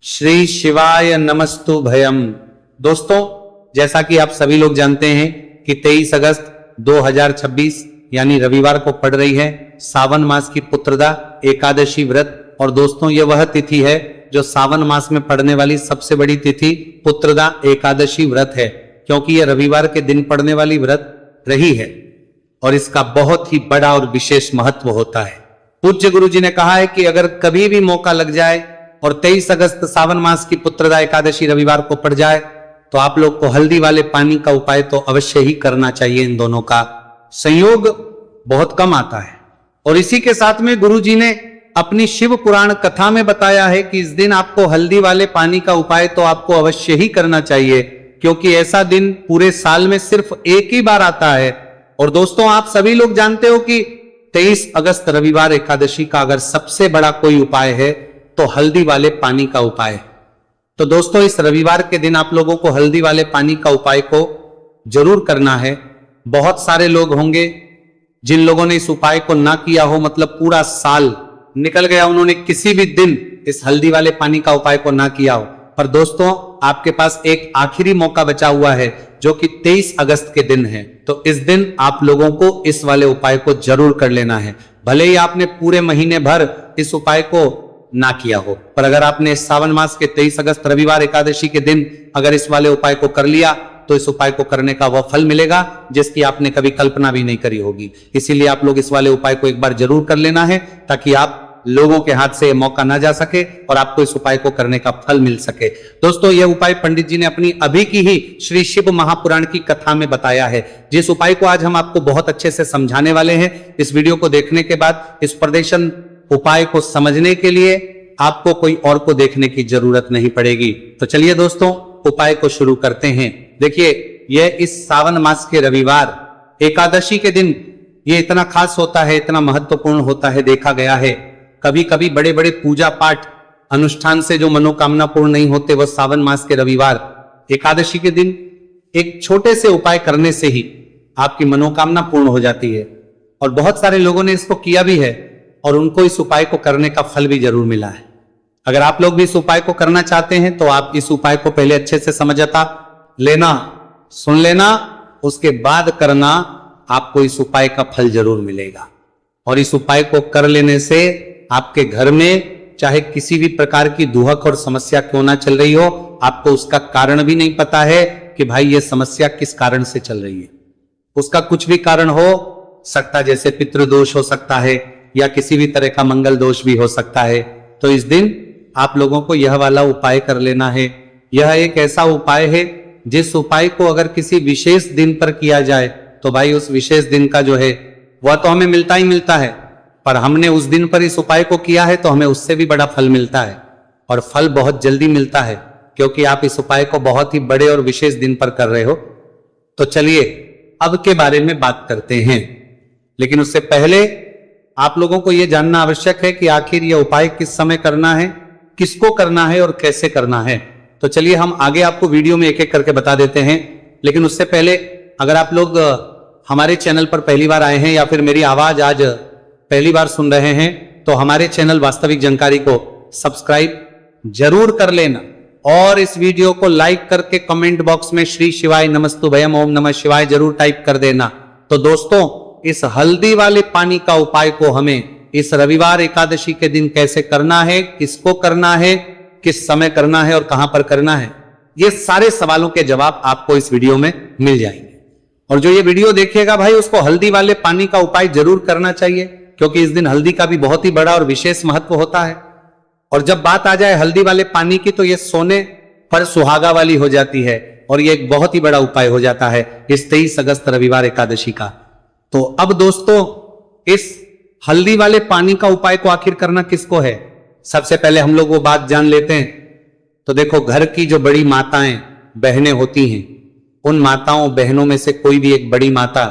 श्री शिवाय नमस्तु भयम। दोस्तों, जैसा कि आप सभी लोग जानते हैं कि 23 अगस्त 2026 यानी रविवार को पड़ रही है सावन मास की पुत्रदा एकादशी व्रत। और दोस्तों, यह वह तिथि है जो सावन मास में पड़ने वाली सबसे बड़ी तिथि पुत्रदा एकादशी व्रत है, क्योंकि यह रविवार के दिन पड़ने वाली व्रत रही है और इसका बहुत ही बड़ा और विशेष महत्व होता है। पूज्य गुरु जी ने कहा है कि अगर कभी भी मौका लग जाए और 23 अगस्त सावन मास की पुत्रदा एकादशी रविवार को पड़ जाए तो आप लोग को हल्दी वाले पानी का उपाय तो अवश्य ही करना चाहिए। इन दोनों का संयोग बहुत कम आता है। और इसी के साथ में गुरु जी ने अपनी शिव पुराण कथा में बताया है कि इस दिन आपको हल्दी वाले पानी का उपाय तो आपको अवश्य ही करना चाहिए, क्योंकि ऐसा दिन पूरे साल में सिर्फ एक ही बार आता है। और दोस्तों, आप सभी लोग जानते हो कि 23 अगस्त रविवार एकादशी का अगर सबसे बड़ा कोई उपाय है तो हल्दी वाले पानी का उपाय। तो दोस्तों, इस रविवार के दिन आप लोगों को हल्दी वाले पानी का उपाय को जरूर करना है। बहुत सारे लोग होंगे जिन लोगों ने इस उपाय को ना किया हो, मतलब पूरा साल निकल गया, उन्होंने किसी भी दिन इस हल्दी वाले पानी का उपाय को ना किया हो। पर दोस्तों, आपके पास एक आखिरी मौका बचा हुआ है जो कि 23 अगस्त के दिन है। तो इस दिन आप लोगों को इस वाले उपाय को जरूर कर लेना है। भले ही आपने पूरे महीने भर इस उपाय को ना किया हो, पर अगर आपने सावन मास के 23 अगस्त रविवार एकादशी के दिन अगर इस वाले उपाय को कर लिया तो इस उपाय को करने का वह फल मिलेगा जिसकी आपने कभी कल्पना भी नहीं करी होगी। इसीलिए आप लोग इस वाले उपाय को एक बार जरूर कर लेना है, ताकि आप लोगों के हाथ से मौका ना जा सके और आपको इस उपाय को करने का फल मिल सके। दोस्तों, यह उपाय पंडित जी ने अपनी अभी की ही श्री शिव महापुराण की कथा में बताया है, जिस उपाय को आज हम आपको बहुत अच्छे से समझाने वाले हैं। इस वीडियो को देखने के बाद इस प्रदर्शन उपाय को समझने के लिए आपको कोई और को देखने की जरूरत नहीं पड़ेगी। तो चलिए दोस्तों, उपाय को शुरू करते हैं। देखिए, यह इस सावन मास के रविवार एकादशी के दिन यह इतना खास होता है, इतना महत्वपूर्ण होता है। देखा गया है कभी कभी बड़े बड़े पूजा पाठ अनुष्ठान से जो मनोकामना पूर्ण नहीं होते, वह सावन मास के रविवार एकादशी के दिन एक छोटे से उपाय करने से ही आपकी मनोकामना पूर्ण हो जाती है। और बहुत सारे लोगों ने इसको किया भी है और उनको इस उपाय को करने का फल भी जरूर मिला है। अगर आप लोग भी इस उपाय को करना चाहते हैं तो आप इस उपाय को पहले अच्छे से समझता लेना, सुन लेना, उसके बाद करना, आपको इस उपाय का फल जरूर मिलेगा। और इस उपाय को कर लेने से आपके घर में चाहे किसी भी प्रकार की दुहक और समस्या क्यों ना चल रही हो, आपको उसका कारण भी नहीं पता है कि भाई ये समस्या किस कारण से चल रही है। उसका कुछ भी कारण हो सकता, जैसे पितृदोष हो सकता है या किसी भी तरह का मंगल दोष भी हो सकता है। तो इस दिन आप लोगों को यह वाला उपाय कर लेना है। यह एक ऐसा उपाय है जिस उपाय को अगर किसी विशेष दिन पर किया जाए तो भाई उस विशेष दिन का जो है वह तो हमें मिलता ही मिलता है, पर हमने उस दिन पर इस उपाय को किया है तो हमें उससे भी बड़ा फल मिलता है। और फल बहुत जल्दी मिलता है, क्योंकि आप इस उपाय को बहुत ही बड़े और विशेष दिन पर कर रहे हो। तो चलिए अब के बारे में बात करते हैं, लेकिन उससे पहले आप लोगों को यह जानना आवश्यक है कि आखिर यह उपाय किस समय करना है, किसको करना है और कैसे करना है। तो चलिए हम आगे आपको वीडियो में एक एक करके बता देते हैं। लेकिन उससे पहले अगर आप लोग हमारे चैनल पर पहली बार आए हैं या फिर मेरी आवाज आज पहली बार सुन रहे हैं तो हमारे चैनल वास्तविक जानकारी को सब्सक्राइब जरूर कर लेना और इस वीडियो को लाइक करके कमेंट बॉक्स में श्री शिवाय नमस्तु भयम ओम नमः शिवाय जरूर टाइप कर देना। तो दोस्तों, इस हल्दी वाले पानी का उपाय को हमें इस रविवार एकादशी के दिन कैसे करना है, किसको करना है, किस समय करना है और कहां पर करना है, ये सारे सवालों के जवाब आपको इस वीडियो में मिल जाएंगे। और जो ये वीडियो देखिएगा भाई, उसको हल्दी वाले पानी का उपाय जरूर करना चाहिए, क्योंकि इस दिन हल्दी का भी बहुत ही बड़ा और विशेष महत्व होता है। और जब बात आ जाए हल्दी वाले पानी की तो ये सोने पर सुहागा वाली हो जाती है और ये एक बहुत ही बड़ा उपाय हो जाता है इस 23 अगस्त रविवार एकादशी का। तो अब दोस्तों, इस हल्दी वाले पानी का उपाय को आखिर करना किसको है, सबसे पहले हम लोग वो बात जान लेते हैं। तो देखो, घर की जो बड़ी माताएं बहनें होती हैं, उन माताओं बहनों में से कोई भी एक बड़ी माता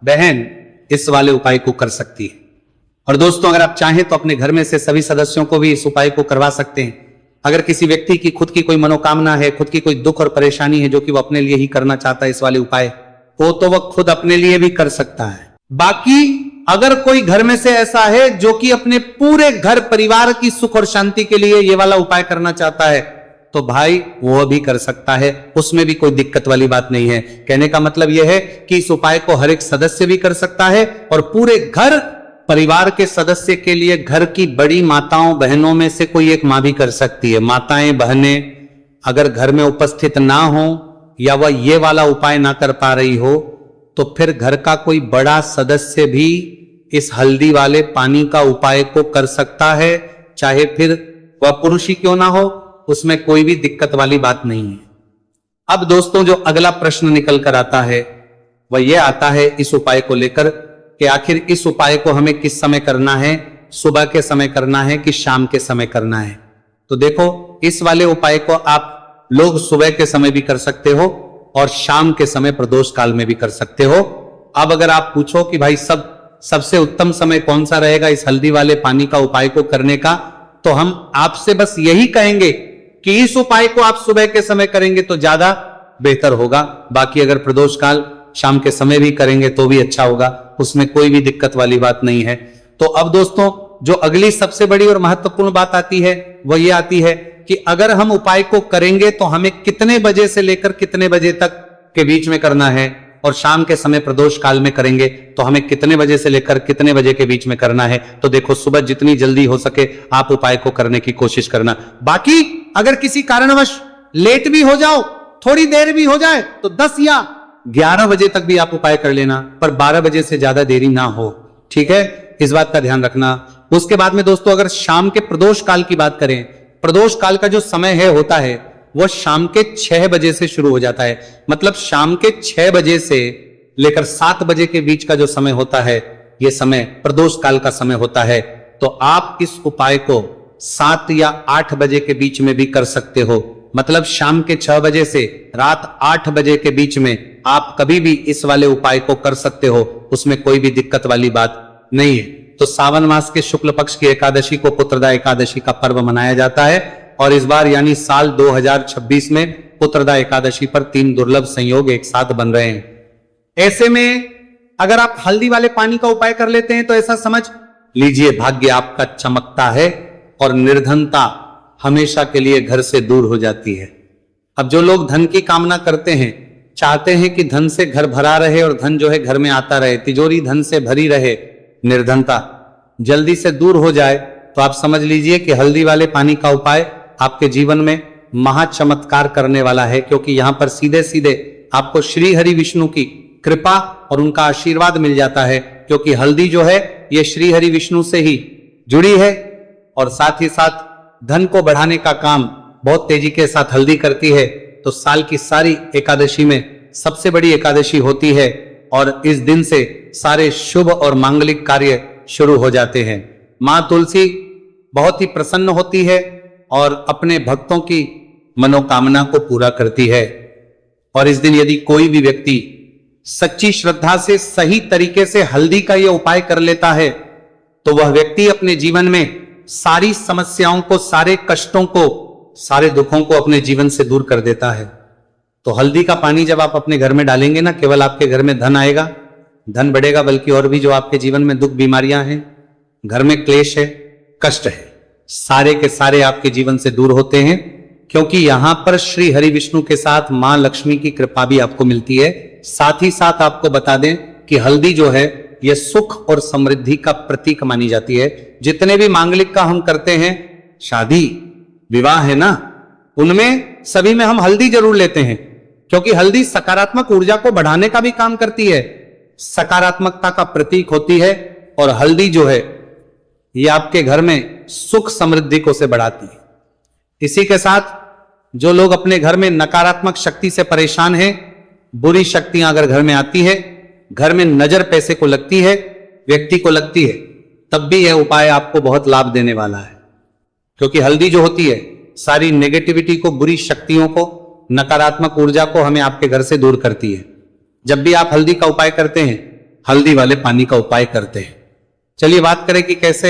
बहन इस वाले उपाय को कर सकती है। और दोस्तों, अगर आप चाहें तो अपने घर में से सभी सदस्यों को भी इस उपाय को करवा सकते हैं। अगर किसी व्यक्ति की खुद की कोई मनोकामना है, खुद की कोई दुख और परेशानी है जो कि वो अपने लिए ही करना चाहता है इस वाले उपाय को, तो वह खुद अपने लिए भी कर सकता है। बाकी अगर कोई घर में से ऐसा है जो कि अपने पूरे घर परिवार की सुख और शांति के लिए ये वाला उपाय करना चाहता है, तो भाई वो भी कर सकता है, उसमें भी कोई दिक्कत वाली बात नहीं है। कहने का मतलब यह है कि इस उपाय को हर एक सदस्य भी कर सकता है और पूरे घर परिवार के सदस्य के लिए घर की बड़ी माताओं बहनों में से कोई एक मां भी कर सकती है। माताएं बहनें अगर घर में उपस्थित ना हो या वह ये वाला उपाय ना कर पा रही हो तो फिर घर का कोई बड़ा सदस्य भी इस हल्दी वाले पानी का उपाय को कर सकता है, चाहे फिर वह पुरुष ही क्यों ना हो, उसमें कोई भी दिक्कत वाली बात नहीं है। अब दोस्तों जो अगला प्रश्न निकल कर आता है वह यह आता है इस उपाय को लेकर कि आखिर इस उपाय को हमें किस समय करना है, सुबह के समय करना है कि शाम के समय करना है। तो देखो इस वाले उपाय को आप लोग सुबह के समय भी कर सकते हो और शाम के समय प्रदोष काल में भी कर सकते हो। अब अगर आप पूछो कि भाई सबसे उत्तम समय कौन सा रहेगा इस हल्दी वाले पानी का उपाय को करने का, तो हम आपसे बस यही कहेंगे कि इस उपाय को आप सुबह के समय करेंगे तो ज्यादा बेहतर होगा। बाकी अगर प्रदोष काल शाम के समय भी करेंगे तो भी अच्छा होगा, उसमें कोई भी दिक्कत वाली बात नहीं है। तो अब दोस्तों जो अगली सबसे बड़ी और महत्वपूर्ण बात आती है वह यह आती है कि अगर हम उपाय को करेंगे तो हमें कितने बजे से लेकर कितने बजे तक के बीच में करना है, और शाम के समय प्रदोष काल में करेंगे तो हमें कितने बजे से लेकर कितने बजे के बीच में करना है। तो देखो सुबह जितनी जल्दी हो सके आप उपाय को करने की कोशिश करना। बाकी अगर किसी कारणवश लेट भी हो जाओ, थोड़ी देर भी हो जाए, तो 10 या 11 बजे तक भी आप उपाय कर लेना, पर 12 बजे से ज्यादा देरी ना हो, ठीक है, इस बात का ध्यान रखना। उसके बाद में दोस्तों अगर शाम के प्रदोष काल की बात करें, प्रदोष काल का जो समय है होता है वह शाम के 6 बजे से शुरू हो जाता है। मतलब शाम के 6 बजे से लेकर 7 बजे के बीच का जो समय होता है यह समय प्रदोष काल का समय होता है। तो आप इस उपाय को 7 या 8 बजे के बीच में भी कर सकते हो। मतलब शाम के 6 बजे से रात 8 बजे के बीच में आप कभी भी इस वाले उपाय को कर सकते हो, उसमें कोई भी दिक्कत वाली बात नहीं है। तो सावन मास के शुक्ल पक्ष की एकादशी को पुत्रदा एकादशी का पर्व मनाया जाता है और इस बार यानी साल 2026 में पुत्रदा एकादशी पर 3 दुर्लभ संयोग एक साथ बन रहे हैं। ऐसे में अगर आप हल्दी वाले पानी का उपाय कर लेते हैं तो ऐसा समझ लीजिए भाग्य आपका चमकता है और निर्धनता हमेशा के लिए घर से दूर हो जाती है। अब जो लोग धन की कामना करते हैं, चाहते हैं कि धन से घर भरा रहे और धन जो है घर में आता रहे, तिजोरी धन से भरी रहे, निर्धनता जल्दी से दूर हो जाए, तो आप समझ लीजिए कि हल्दी वाले पानी का उपाय आपके जीवन में महा चमत्कार करने वाला है। क्योंकि यहां पर सीधे सीधे आपको श्री हरि विष्णु की कृपा और उनका आशीर्वाद मिल जाता है, क्योंकि हल्दी जो है यह श्री हरि विष्णु से ही जुड़ी है और साथ ही साथ धन को बढ़ाने का काम बहुत तेजी के साथ हल्दी करती है। तो साल की सारी एकादशी में सबसे बड़ी एकादशी होती है और इस दिन से सारे शुभ और मांगलिक कार्य शुरू हो जाते हैं। मां तुलसी बहुत ही प्रसन्न होती है और अपने भक्तों की मनोकामना को पूरा करती है। और इस दिन यदि कोई भी व्यक्ति सच्ची श्रद्धा से सही तरीके से हल्दी का यह उपाय कर लेता है तो वह व्यक्ति अपने जीवन में सारी समस्याओं को, सारे कष्टों को, सारे दुखों को अपने जीवन से दूर कर देता है। तो हल्दी का पानी जब आप अपने घर में डालेंगे ना, केवल आपके घर में धन आएगा, धन बढ़ेगा, बल्कि और भी जो आपके जीवन में दुख बीमारियां हैं, घर में क्लेश है, कष्ट है, सारे के सारे आपके जीवन से दूर होते हैं। क्योंकि यहां पर श्री हरि विष्णु के साथ मां लक्ष्मी की कृपा भी आपको मिलती है। साथ ही साथ आपको बता दें कि हल्दी जो है यह सुख और समृद्धि का प्रतीक मानी जाती है। जितने भी मांगलिक का हम करते हैं, शादी विवाह है ना, उनमें सभी में हम हल्दी जरूर लेते हैं, क्योंकि हल्दी सकारात्मक ऊर्जा को बढ़ाने का भी काम करती है, सकारात्मकता का प्रतीक होती है। और हल्दी जो है ये आपके घर में सुख समृद्धि को से बढ़ाती है। इसी के साथ जो लोग अपने घर में नकारात्मक शक्ति से परेशान हैं, बुरी शक्तियां अगर घर में आती है, घर में नजर पैसे को लगती है, व्यक्ति को लगती है, तब भी यह उपाय आपको बहुत लाभ देने वाला है। क्योंकि हल्दी जो होती है सारी नेगेटिविटी को, बुरी शक्तियों को, नकारात्मक ऊर्जा को हमें आपके घर से दूर करती है। जब भी आप हल्दी का उपाय करते हैं, हल्दी वाले पानी का उपाय करते हैं। चलिए बात करें कि कैसे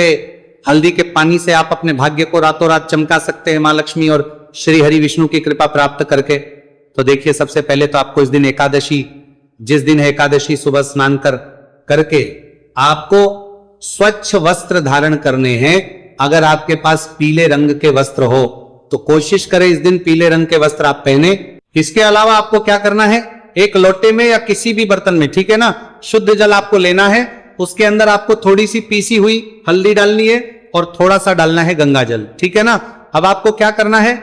हल्दी के पानी से आप अपने भाग्य को रातों रात चमका सकते हैं मां लक्ष्मी और श्री हरि विष्णु की कृपा प्राप्त करके। तो देखिए, सबसे पहले तो आपको इस दिन एकादशी, जिस दिन है एकादशी, सुबह स्नान करके आपको स्वच्छ वस्त्र धारण करने हैं। अगर आपके पास पीले रंग के वस्त्र हो तो कोशिश करें इस दिन पीले रंग के वस्त्र आप पहने। इसके अलावा आपको क्या करना है, एक लोटे में या किसी भी बर्तन में, ठीक है ना, शुद्ध जल आपको लेना है। उसके अंदर आपको थोड़ी सी पीसी हुई हल्दी डालनी है और थोड़ा सा डालना है गंगा जल, ठीक है ना। अब आपको क्या करना है,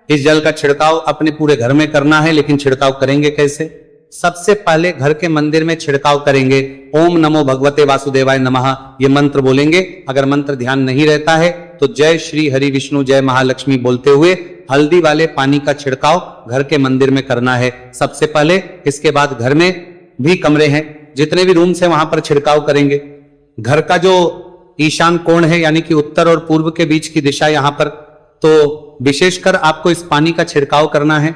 इस जल का छिड़काव अपने पूरे घर में करना है। लेकिन छिड़काव करेंगे कैसे? सबसे पहले घर के मंदिर में छिड़काव करेंगे। ओम नमो भगवते वासुदेवाय नमः ये मंत्र बोलेंगे। अगर मंत्र ध्यान नहीं रहता है तो जय श्री हरि विष्णु जय महालक्ष्मी बोलते हुए हल्दी वाले पानी का छिड़काव घर के मंदिर में करना है सबसे पहले। इसके बाद घर में भी कमरे हैं, जितने भी रूम्स हैं वहां पर छिड़काव करेंगे। घर का जो ईशान कोण है यानी कि उत्तर और पूर्व के बीच की दिशा यहां पर, तो विशेषकर आपको इस पानी का छिड़काव करना है,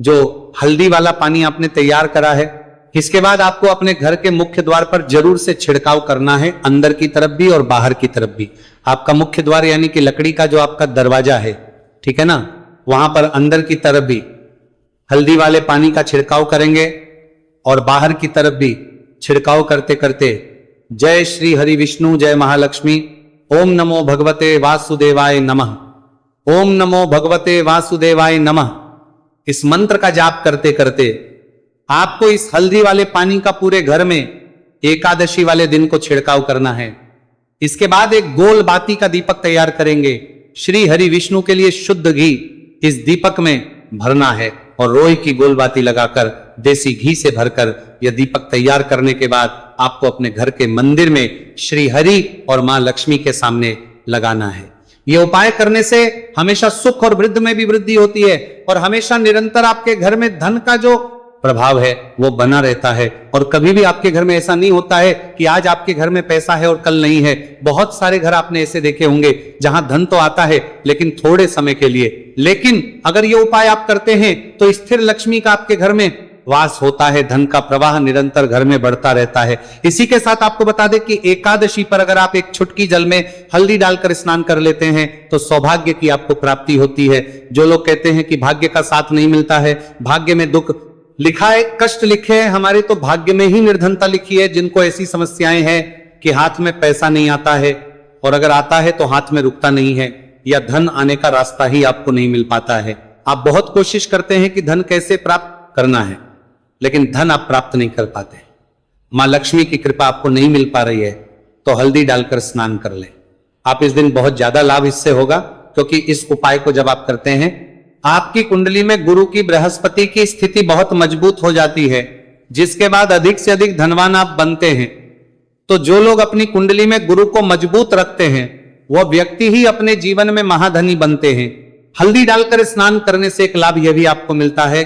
जो हल्दी वाला पानी आपने तैयार करा है। इसके बाद आपको अपने घर के मुख्य द्वार पर जरूर से छिड़काव करना है, अंदर की तरफ भी और बाहर की तरफ भी। आपका मुख्य द्वार यानी कि लकड़ी का जो आपका दरवाजा है, ठीक है ना, वहां पर अंदर की तरफ भी हल्दी वाले पानी का छिड़काव करेंगे और बाहर की तरफ भी छिड़काव करते करते जय श्री हरि विष्णु जय महालक्ष्मी ओम नमो भगवते वासुदेवाय नमः, ओम नमो भगवते वासुदेवाय नमः, इस मंत्र का जाप करते करते आपको इस हल्दी वाले पानी का पूरे घर में एकादशी वाले दिन को छिड़काव करना है। इसके बाद एक गोल बाती का दीपक तैयार करेंगे। श्री हरि विष्णु के लिए शुद्ध घी इस दीपक में भरना है और रोई की गोल बाती लगाकर देसी घी से भरकर यह दीपक तैयार करने के बाद आपको अपने घर के मंदिर में श्री हरि और मां लक्ष्मी के सामने लगाना है। यह उपाय करने से हमेशा सुख और वृद्धि में भी वृद्धि होती है और हमेशा निरंतर आपके घर में धन का जो प्रभाव है वो बना रहता है। और कभी भी आपके घर में ऐसा नहीं होता है कि आज आपके घर में पैसा है और कल नहीं है। बहुत सारे घर आपने ऐसे देखे होंगे जहां धन तो आता है लेकिन थोड़े समय के लिए। लेकिन अगर ये उपाय आप करते हैं तो स्थिर लक्ष्मी का आपके घर में वास होता है, धन का प्रवाह निरंतर घर में बढ़ता रहता है। इसी के साथ आपको बता दें कि एकादशी पर अगर आप एक चुटकी जल में हल्दी डालकर स्नान कर लेते हैं तो सौभाग्य की आपको प्राप्ति होती है। जो लोग कहते हैं कि भाग्य का साथ नहीं मिलता है, भाग्य में दुख लिखा है, कष्ट लिखे हैं हमारे, तो भाग्य में ही निर्धनता लिखी है। जिनको ऐसी समस्याएं हैं कि हाथ में पैसा नहीं आता है और अगर आता है तो हाथ में रुकता नहीं है या धन आने का रास्ता ही आपको नहीं मिल पाता है। आप बहुत कोशिश करते हैं कि धन कैसे प्राप्त करना है लेकिन धन आप प्राप्त नहीं कर पाते, मां लक्ष्मी की कृपा आपको नहीं मिल पा रही है, तो हल्दी डालकर स्नान कर लें। आप इस दिन बहुत ज्यादा लाभ इससे होगा क्योंकि इस उपाय को जब आप करते हैं आपकी कुंडली में गुरु की बृहस्पति की स्थिति बहुत मजबूत हो जाती है, जिसके बाद अधिक से अधिक धनवान आप बनते हैं। तो जो लोग अपनी कुंडली में गुरु को मजबूत रखते हैं वह व्यक्ति ही अपने जीवन में महाधनी बनते हैं। हल्दी डालकर स्नान करने से एक लाभ यह भी आपको मिलता है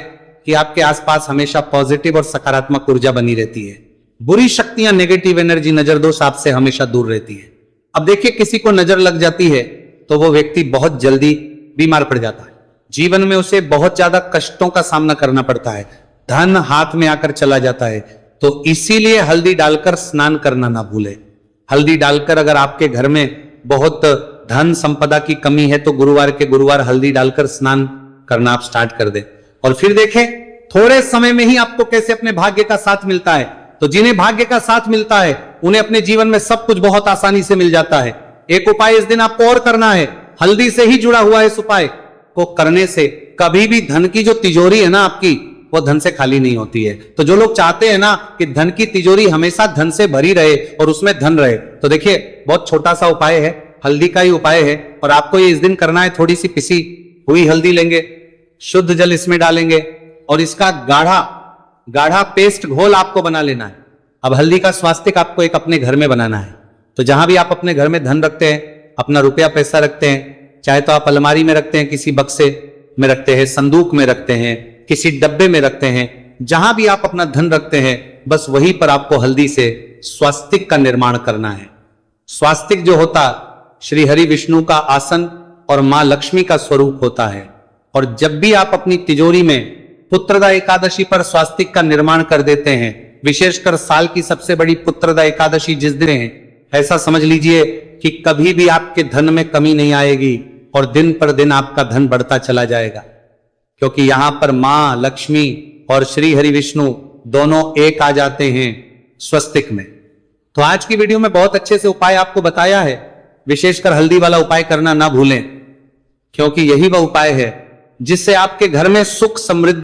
कि आपके आसपास हमेशा पॉजिटिव और सकारात्मक ऊर्जा बनी रहती है। बुरी शक्तियां, नेगेटिव एनर्जी, नजर दोष आपसे हमेशा दूर रहती है। अब देखिए, किसी को नजर लग जाती है तो वो व्यक्ति बहुत जल्दी बीमार पड़ जाता है, जीवन में उसे बहुत ज्यादा कष्टों का सामना करना पड़ता है, धन हाथ में आकर चला जाता है। तो इसीलिए हल्दी डालकर स्नान करना ना भूले। हल्दी डालकर अगर आपके घर में बहुत धन संपदा की कमी है तो गुरुवार के गुरुवार हल्दी डालकर स्नान करना आप स्टार्ट कर दें और फिर देखें थोड़े समय में ही आपको कैसे अपने भाग्य का साथ मिलता है। तो जिन्हें भाग्य का साथ मिलता है उन्हें अपने जीवन में सब कुछ बहुत आसानी से मिल जाता है। एक उपाय इस दिन आपको और करना है, हल्दी से ही जुड़ा हुआ इस उपाय को करने से कभी भी धन की जो तिजोरी है ना आपकी, वो धन से खाली नहीं होती है। तो जो लोग चाहते हैं ना कि धन की तिजोरी हमेशा धन से भरी रहे और उसमें धन रहे, तो देखिए बहुत छोटा सा उपाय है, हल्दी का ही उपाय है और आपको ये इस दिन करना है। थोड़ी सी पिसी हुई हल्दी लेंगे, शुद्ध जल इसमें डालेंगे और इसका गाढ़ा गाढ़ा पेस्ट घोल आपको बना लेना है। अब हल्दी का स्वास्तिक आपको एक अपने घर में बनाना है। तो जहां भी आप अपने घर में धन रखते हैं, अपना रुपया पैसा रखते हैं, चाहे तो आप अलमारी में रखते हैं, किसी बक्से में रखते हैं, संदूक में रखते हैं, किसी डब्बे में रखते हैं, जहां भी आप अपना धन रखते हैं बस वहीं पर आपको हल्दी से स्वास्तिक का निर्माण करना है। स्वास्तिक जो होता श्री हरि विष्णु का आसन और मां लक्ष्मी का स्वरूप होता है। और जब भी आप अपनी तिजोरी में पुत्रदा एकादशी पर स्वास्तिक का निर्माण कर देते हैं, विशेषकर साल की सबसे बड़ी पुत्रदा एकादशी जिस दिन है, ऐसा समझ लीजिए कि कभी भी आपके धन में कमी नहीं आएगी और दिन पर दिन आपका धन बढ़ता चला जाएगा, क्योंकि यहां पर मां लक्ष्मी और श्री हरि विष्णु दोनों एक आ जाते हैं स्वस्तिक में। तो आज की वीडियो में बहुत अच्छे से उपाय आपको बताया है, विशेषकर हल्दी वाला उपाय करना ना भूलें। क्योंकि यही वह उपाय है जिससे आपके घर में सुख समृद्धि